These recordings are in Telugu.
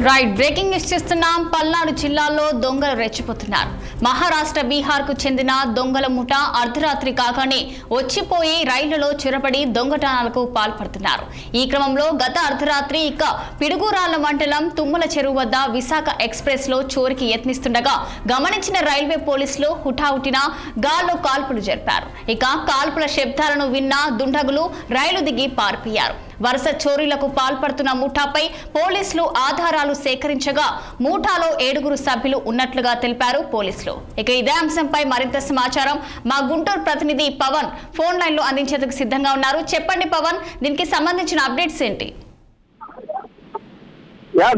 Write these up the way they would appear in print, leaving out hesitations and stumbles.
రైట్ బ్రేకింగ్ న్యూస్ చేస్తున్నాం. పల్నాడు జిల్లాలో దొంగలు రెచ్చిపోతున్నారు. మహారాష్ట్ర బీహార్ కు చెందిన దొంగల ముఠ అర్ధరాత్రి కాగానే వచ్చిపోయి రైళ్లలో చొరబడి దొంగతనాలకు పాల్పడుతున్నారు. ఈ క్రమంలో గత అర్ధరాత్రి పిడుగురాళ్ల మండలం తుమ్మల చెరువు వద్ద విశాఖ ఎక్స్ప్రెస్ లో చోరికి యత్నిస్తుండగా గమనించిన రైల్వే పోలీసులు హుటాహుటిన గాల్లో కాల్పులు జరిపారు. కాల్పుల శబ్దాలను విన్న దుండగులు రైలు దిగి పారిపోయారు. వరుస చోరీలకు పాల్పడుతున్న ముఠాపై పోలీసులు ఆధారాలు సేకరించగా ముఠాలో 7 సభ్యులు ఉన్నట్లుగా తెలిపారు పోలీసులు. ఇదే అంశంపై మరింత సమాచారం మా గుంటూరు ప్రతినిధి పవన్ ఫోన్ లైన్ లో అందించేందుకు సిద్ధంగా ఉన్నారు. చెప్పండి పవన్, దీనికి సంబంధించిన అప్డేట్స్ ఏంటి?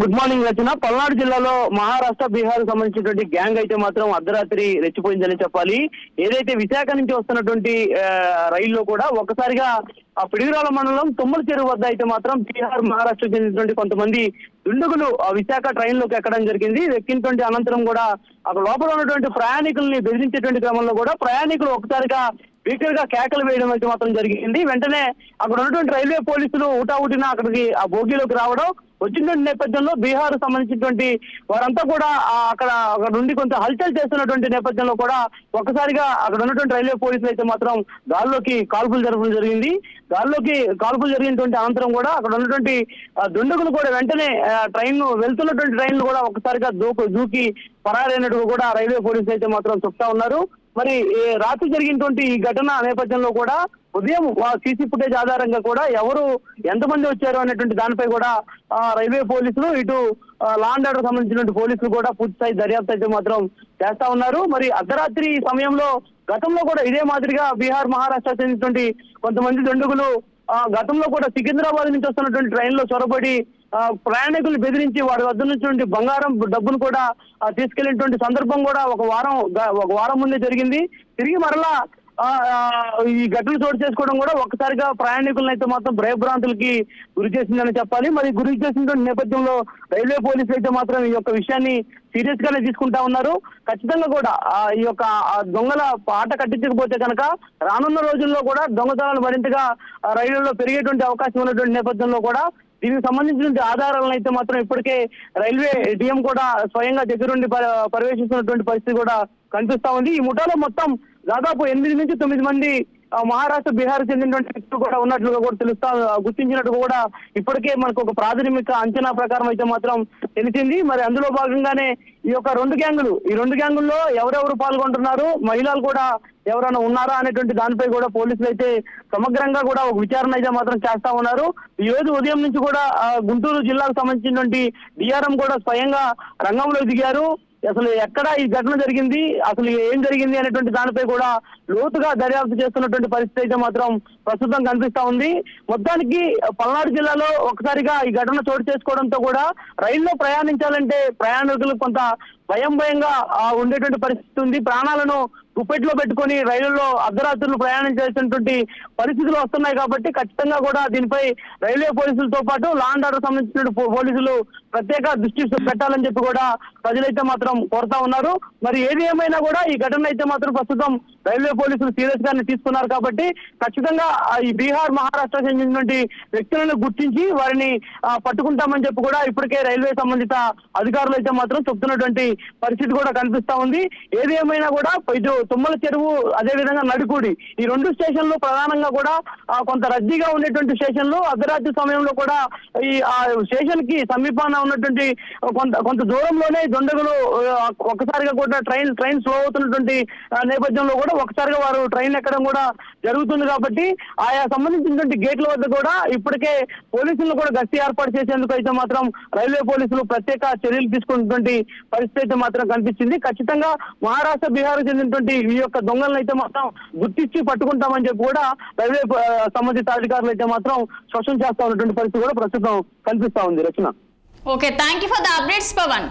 గుడ్ మార్నింగ్ రచన. పల్నాడు జిల్లాలో మహారాష్ట్ర బీహార్ సంబంధించినటువంటి గ్యాంగ్ అయితే మాత్రం అర్ధరాత్రి రెచ్చిపోయిందని చెప్పాలి. ఏదైతే విశాఖ నుంచి వస్తున్నటువంటి రైల్లో కూడా ఒక్కసారిగా ఆ పిడుగురాల మండలం తుమ్మల చెరువు వద్ద అయితే మాత్రం బీహార్ మహారాష్ట్ర చెందినటువంటి కొంతమంది దుండగులు ఆ విశాఖ ట్రైన్ లోకి ఎక్కడం జరిగింది. ఎక్కినటువంటి అనంతరం కూడా అక్కడ లోపల ఉన్నటువంటి ప్రయాణికుల్ని బెదిరించేటువంటి క్రమంలో కూడా ప్రయాణికులు ఒకసారిగా స్పీకర్ గా కేకలు వేయడం అయితే మాత్రం జరిగింది. వెంటనే అక్కడ ఉన్నటువంటి రైల్వే పోలీసులు ఊటావుటిన అక్కడికి ఆ బోగీలోకి రావడం వచ్చినటువంటి నేపథ్యంలో బీహార్ సంబంధించినటువంటి వారంతా కూడా అక్కడ నుండి కొంత హల్చల్ చేస్తున్నటువంటి నేపథ్యంలో కూడా ఒక్కసారిగా అక్కడ ఉన్నటువంటి రైల్వే పోలీసులు అయితే మాత్రం గాల్లోకి కాల్పులు జరపడం జరిగింది. గాల్లోకి కాల్పులు జరిగినటువంటి అనంతరం కూడా అక్కడ ఉన్నటువంటి దుండగులు కూడా వెంటనే వెళ్తున్నటువంటి ట్రైన్లు కూడా ఒక్కసారిగా దూకి పరారైనట్టుగా కూడా రైల్వే పోలీసులు అయితే మాత్రం చెప్తా ఉన్నారు. మరి రాత్రి జరిగినటువంటి ఈ ఘటన నేపథ్యంలో కూడా ఉదయం సీసీ ఫుటేజ్ ఆధారంగా కూడా ఎవరు ఎంతమంది వచ్చారు అనేటువంటి దానిపై కూడా రైల్వే పోలీసులు ఇటు లా అండ్ ఆర్డర్ సంబంధించినటువంటి పోలీసులు కూడా పూర్తి స్థాయి దర్యాప్తు అయితే మాత్రం చేస్తా ఉన్నారు. మరి అర్ధరాత్రి సమయంలో గతంలో కూడా ఇదే మాదిరిగా బీహార్ మహారాష్ట్ర చెందినటువంటి కొంతమంది దుండగులు గతంలో కూడా సికింద్రాబాద్ నుంచి వస్తున్నటువంటి ట్రైన్ లో చొరబడి ప్రయాణికులు బెదిరించి వాడి వద్ద నుంచి బంగారం డబ్బును కూడా తీసుకెళ్లినటువంటి సందర్భం కూడా ఒక వారం ముందే జరిగింది. తిరిగి మరలా ఈ ఘటనలు చోటు చేసుకోవడం కూడా ఒక్కసారిగా ప్రయాణికులను అయితే మాత్రం భయభ్రాంతులకి గురి చేసిందని చెప్పాలి. మరి గురి చేసినటువంటి నేపథ్యంలో రైల్వే పోలీసులు అయితే మాత్రం ఈ యొక్క విషయాన్ని సీరియస్ గానే తీసుకుంటా ఉన్నారు. ఖచ్చితంగా కూడా ఈ యొక్క దొంగల ఆట కట్టించకపోతే కనుక రానున్న రోజుల్లో కూడా దొంగతనాలు మరింతగా రైళ్లలో పెరిగేటువంటి అవకాశం ఉన్నటువంటి నేపథ్యంలో కూడా దీనికి సంబంధించిన ఆధారాలను అయితే మాత్రం ఇప్పటికే రైల్వే డిఎం కూడా స్వయంగా దగ్గరుండి పర్యవేక్షిస్తున్నటువంటి పరిస్థితి కూడా కనిపిస్తా ఉంది. ఈ ముఠాలో మొత్తం దాదాపు 8 నుంచి 9 మంది మహారాష్ట్ర బీహార్ చెందినటువంటి వ్యక్తులు కూడా ఉన్నట్లుగా కూడా గుర్తించినట్టుగా కూడా ఇప్పటికే మనకు ఒక ప్రాథమిక అంచనా ప్రకారం అయితే మాత్రం తెలిసింది. మరి అందులో భాగంగానే ఈ యొక్క ఈ రెండు గ్యాంగుల్లో ఎవరెవరు పాల్గొంటున్నారు, మహిళలు కూడా ఎవరైనా ఉన్నారా అనేటువంటి దానిపై కూడా పోలీసులు అయితే సమగ్రంగా కూడా ఒక విచారణ అయితే మాత్రం చేస్తా ఉన్నారు. ఈ రోజు ఉదయం నుంచి కూడా గుంటూరు జిల్లాకు సంబంధించినటువంటి డిఆర్ఎం కూడా స్వయంగా రంగంలో దిగారు. అసలు ఎక్కడ ఈ ఘటన జరిగింది, అసలు ఏం జరిగింది అనేటువంటి దానిపై కూడా లోతుగా దర్యాప్తు చేస్తున్నటువంటి పరిస్థితి అయితే మాత్రం ప్రస్తుతం కనిపిస్తా ఉంది. మొత్తానికి పల్నాడు జిల్లాలో ఒకసారిగా ఈ ఘటన చోటు చేసుకోవడంతో కూడా రైల్లో ప్రయాణించాలంటే ప్రయాణికులకు కొంత భయంగా ఉండేటువంటి పరిస్థితి ఉంది. ప్రాణాలను గుప్పెట్లో పెట్టుకొని రైళ్లలో అర్ధరాత్రులు ప్రయాణం చేసినటువంటి పరిస్థితులు వస్తున్నాయి. కాబట్టి ఖచ్చితంగా కూడా దీనిపై రైల్వే పోలీసులతో పాటు లా అండ్ ఆర్డర్ సంబంధించిన పోలీసులు ప్రత్యేక దృష్టి పెట్టాలని చెప్పి కూడా ప్రజలైతే మాత్రం కోరుతా ఉన్నారు. మరి ఏది ఏమైనా కూడా ఈ ఘటన అయితే మాత్రం ప్రస్తుతం రైల్వే పోలీసులు సీరియస్ గానే తీసుకున్నారు. కాబట్టి ఖచ్చితంగా ఈ బీహార్ మహారాష్ట్ర చెందినటువంటి వ్యక్తులను గుర్తించి వారిని పట్టుకుంటామని చెప్పి కూడా ఇప్పటికే రైల్వే సంబంధిత అధికారులు అయితే మాత్రం చెప్తున్నటువంటి పరిస్థితి కూడా కనిపిస్తా ఉంది. ఏది ఏమైనా కూడా ఇటు తుమ్మల చెరువు అదే విధంగా నడికూడి ఈ 2 స్టేషన్లు ప్రధానంగా కూడా కొంత రద్దీగా ఉండేటువంటి స్టేషన్లు అర్ధరాత్రి సమయంలో కూడా ఈ స్టేషన్ కి సమీపాన ఉన్నటువంటి కొంత దూరంలోనే దుండగులు ఒక్కసారిగా కూడా ట్రైన్ స్లో అవుతున్నటువంటి నేపథ్యంలో కూడా ఒకసారిగా వారు ట్రైన్ ఎక్కడం కూడా జరుగుతుంది. కాబట్టి ఆయా సంబంధించినటువంటి గేట్ల వద్ద కూడా ఇప్పటికే పోలీసులను కూడా గస్తీ ఏర్పాటు చేసేందుకు అయితే మాత్రం రైల్వే పోలీసులు ప్రత్యేక చర్యలు తీసుకున్నటువంటి పరిస్థితి అయితే మాత్రం కనిపించింది. ఖచ్చితంగా మహారాష్ట్ర బీహార్ చెందినటువంటి ఈ యొక్క దొంగలను అయితే మాత్రం గుర్తించి పట్టుకుంటామని చెప్పి కూడా రైల్వే సంబంధిత అధికారులు అయితే మాత్రం స్పష్టం చేస్తా ఉన్నటువంటి పరిస్థితి కూడా ప్రస్తుతం కనిపిస్తా ఉంది. Rachana. Okay, thank you for the updates Pawan.